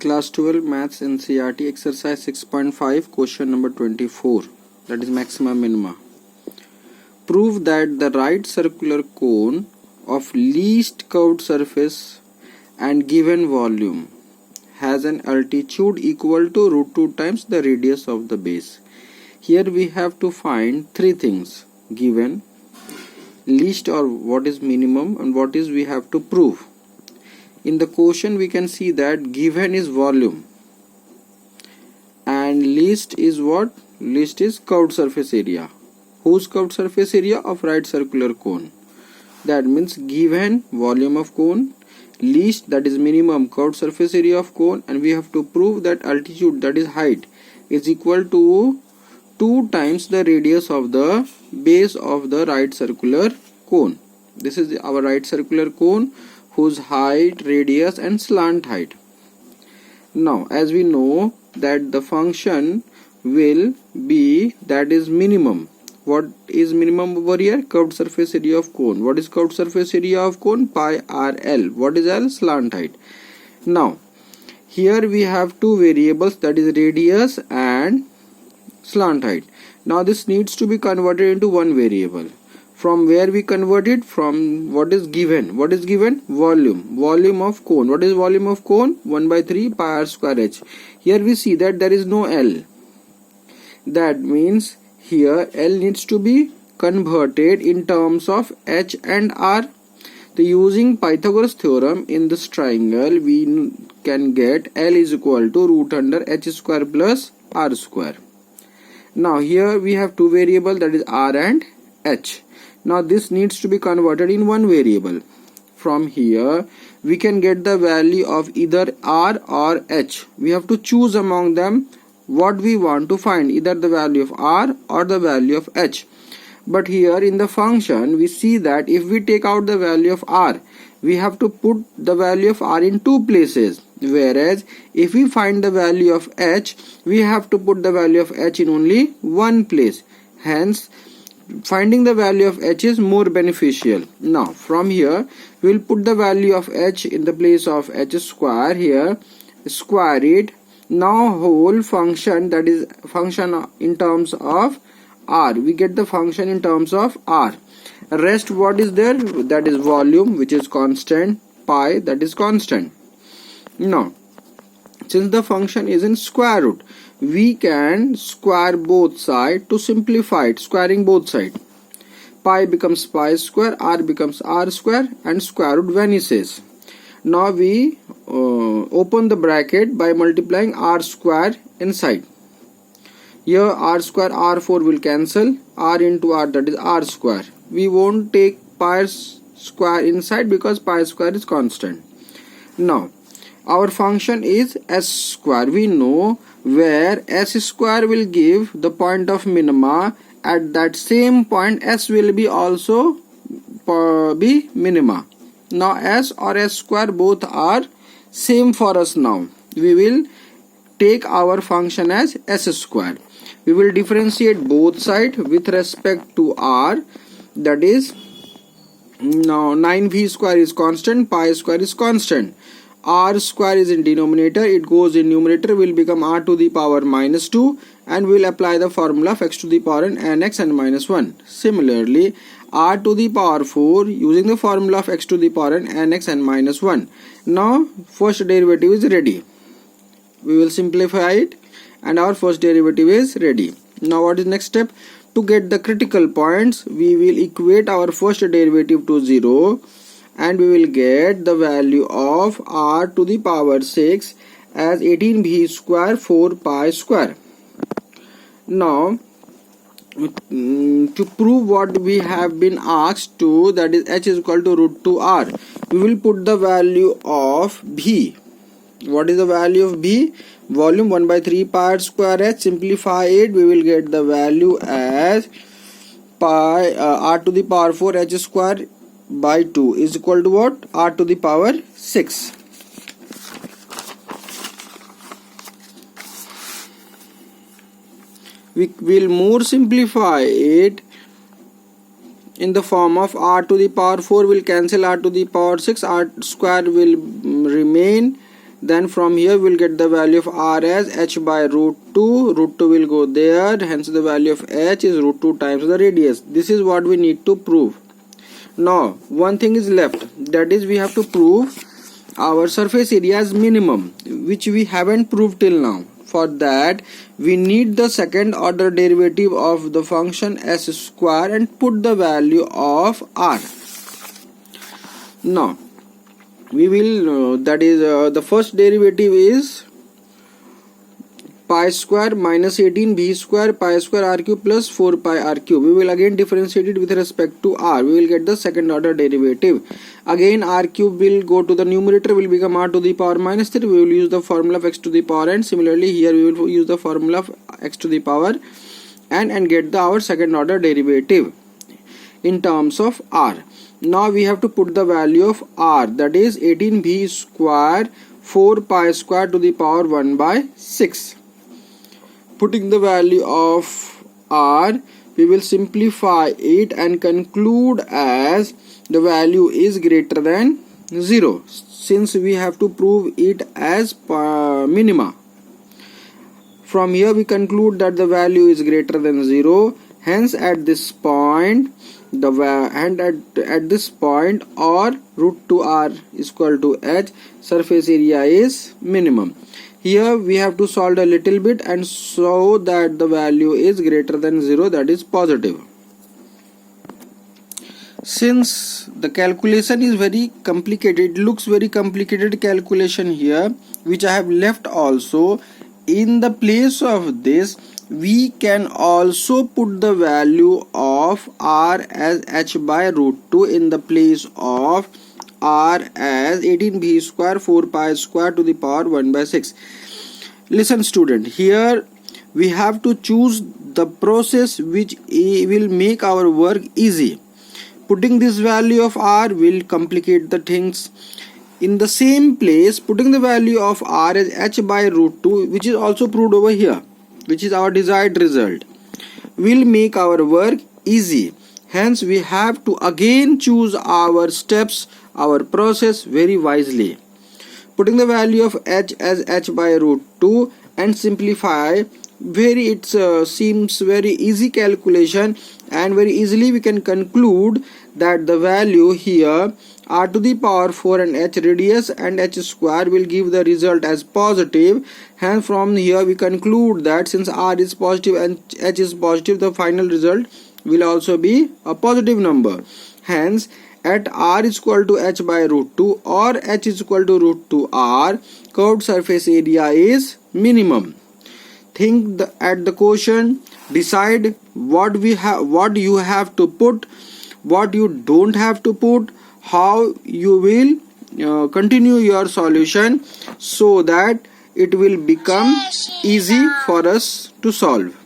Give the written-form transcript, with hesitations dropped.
Class 12 Maths Ncert exercise 6.5 question number 24, that is maxima minima. Prove that the right circular cone of least curved surface and given volume has an altitude equal to root 2 times the radius of the base. Here we have to find three things: given, least or what is minimum, and what is we have to prove. In the question we can see that given is volume and least is what? Least is curved surface area. Whose curved surface area? Of right circular cone. That means given volume of cone, least that is minimum curved surface area of cone, and we have to prove that altitude, that is height, is equal to 2 times the radius of the base of the right circular cone. This is our right circular cone whose height, radius and slant height. Now as we know that the function will be, that is minimum. What is minimum over here? Curved surface area of cone. What is curved surface area of cone? Pi r L. What is L? Slant height. Now here we have two variables, that is radius and slant height. Now this needs to be converted into one variable. From where we convert it? From what is given. What is given? Volume. Volume of cone. What is volume of cone? 1 by 3 pi r square h. Here we see that there is no L. That means here L needs to be converted in terms of h and r. So using Pythagoras theorem in this triangle, we can get L is equal to root under h square plus r square. Now here we have two variables, that is r and h. Now this needs to be converted in one variable. From here we can get the value of either r or h. We have to choose among them what we want to find, either the value of r or the value of h. But here in the function we see that if we take out the value of r, we have to put the value of r in two places, whereas if we find the value of h, we have to put the value of h in only one place. Hence finding the value of h is more beneficial. Now from here we will put the value of h in the place of h square, here square it. Now whole function, that is function in terms of r, we get the function in terms of r. Rest what is there? That is volume, which is constant, pi, that is constant. Now since the function is in square root, we can square both sides to simplify it. Squaring both sides, pi becomes pi square, r becomes r square, and square root vanishes. Now we open the bracket by multiplying r square inside. Here r square r4 will cancel, r into r, that is r square. We won't take pi square inside because pi square is constant. Now our function is s square. We know where s square will give the point of minima, at that same point s will be also be minima. Now s or s square both are same for us. Now we will take our function as s square. We will differentiate both sides with respect to r, that is now 9v square is constant, pi square is constant. R square is in denominator, it goes in numerator, will become r to the power minus 2, and we will apply the formula of x to the power n and x and minus 1. Similarly r to the power 4 using the formula of x to the power n and x and minus 1. Now first derivative is ready. We will simplify it and our first derivative is ready. Now what is next step? To get the critical points, we will equate our first derivative to 0, and we will get the value of r to the power 6 as 18v square 4 pi square. Now to prove what we have been asked to, that is h is equal to root 2r, we will put the value of b. What is the value of b? Volume 1 by 3 pi r square h. Simplify it, we will get the value as pi r to the power 4 h square by 2 is equal to what? R to the power 6. We will more simplify it in the form of r to the power 4 will cancel r to the power 6, r square will remain, Then from here we'll get the value of r as h by root 2. Root 2 will go there, hence the value of h is root 2 times the radius. This is what we need to prove. Now one thing is left, that is we have to prove our surface area is minimum, which we haven't proved till now. For that we need the second order derivative of the function s square and put the value of r. Now we will the first derivative is pi square minus 18 b square pi square r cube plus 4 pi r cube. We will again differentiate it with respect to r. We will get the second order derivative. Again r cube will go to the numerator, will become r to the power minus 3. We will use the formula of x to the power n. Similarly here we will use the formula of x to the power n and get our second order derivative in terms of r. Now we have to put the value of r, that is 18b square 4 pi square to the power 1 by 6. Putting the value of r, we will simplify it and conclude as the value is greater than 0, since we have to prove it as minima. From here we conclude that the value is greater than 0, hence at this point at this point or root 2r is equal to h, surface area is minimum. Here we have to solve a little bit and show that the value is greater than 0, that is positive. Since the calculation is very complicated, it looks very complicated calculation here, which I have left also. In the place of this, we can also put the value of r as h by root 2 in the place of r as 18b square 4 pi square to the power 1 by 6. Listen student, here we have to choose the process which will make our work easy. Putting this value of r will complicate the things. In the same place, putting the value of r as h by root 2, which is also proved over here, which is our desired result, will make our work easy. Hence we have to again choose our steps, our process very wisely. Putting the value of h as h by root 2 and simplify, it seems very easy calculation, and very easily we can conclude that the value here r to the power 4 and h radius and h square will give the result as positive. Hence from here we conclude that since r is positive and h is positive, the final result will also be a positive number. Hence at r is equal to h by root 2 or h is equal to root 2r, curved surface area is minimum. Think at the question, decide what you have to put, what you don't have to put, how you will continue your solution so that it will become easy for us to solve.